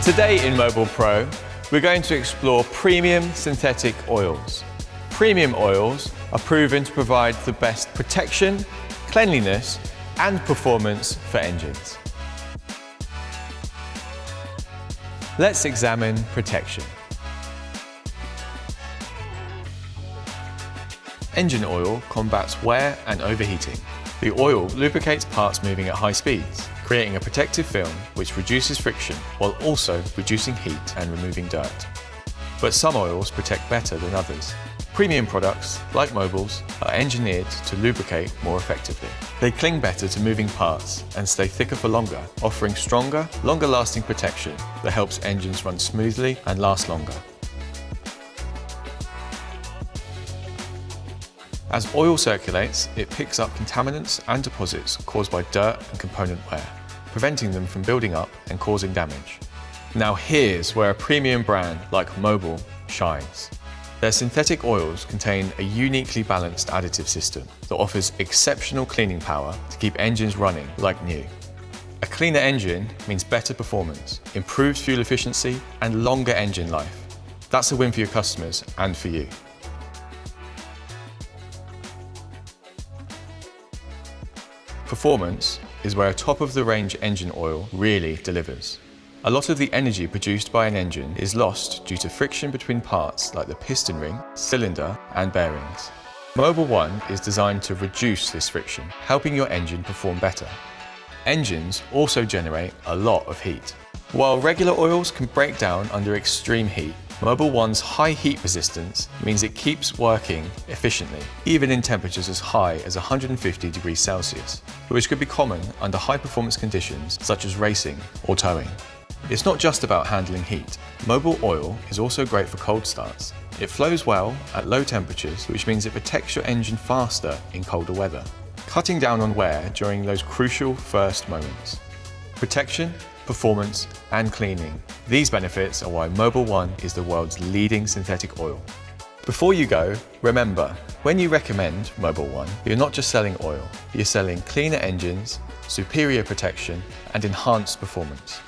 Today in Mobil Pro, we're going to explore premium synthetic oils. Premium oils are proven to provide the best protection, cleanliness, and performance for engines. Let's examine protection. Engine oil combats wear and overheating. The oil lubricates parts moving at high speeds, creating a protective film which reduces friction while also reducing heat and removing dirt. But some oils protect better than others. Premium products, like Mobil's, are engineered to lubricate more effectively. They cling better to moving parts and stay thicker for longer, offering stronger, longer-lasting protection that helps engines run smoothly and last longer. As oil circulates, it picks up contaminants and deposits caused by dirt and component wear, preventing them from building up and causing damage. Now here's where a premium brand like Mobil shines. Their synthetic oils contain a uniquely balanced additive system that offers exceptional cleaning power to keep engines running like new. A cleaner engine means better performance, improved fuel efficiency, and longer engine life. That's a win for your customers and for you. Performance is where a top-of-the-range engine oil really delivers. A lot of the energy produced by an engine is lost due to friction between parts like the piston ring, cylinder, and bearings. Mobil 1 is designed to reduce this friction, helping your engine perform better. Engines also generate a lot of heat. While regular oils can break down under extreme heat, Mobil 1's high heat resistance means it keeps working efficiently, even in temperatures as high as 150 degrees Celsius, which could be common under high-performance conditions such as racing or towing. It's not just about handling heat. Mobil oil is also great for cold starts. It flows well at low temperatures, which means it protects your engine faster in colder weather, cutting down on wear during those crucial first moments. Protection, performance, and cleaning. These benefits are why Mobil 1 is the world's leading synthetic oil. Before you go, remember, when you recommend Mobil 1, you're not just selling oil, you're selling cleaner engines, superior protection, and enhanced performance.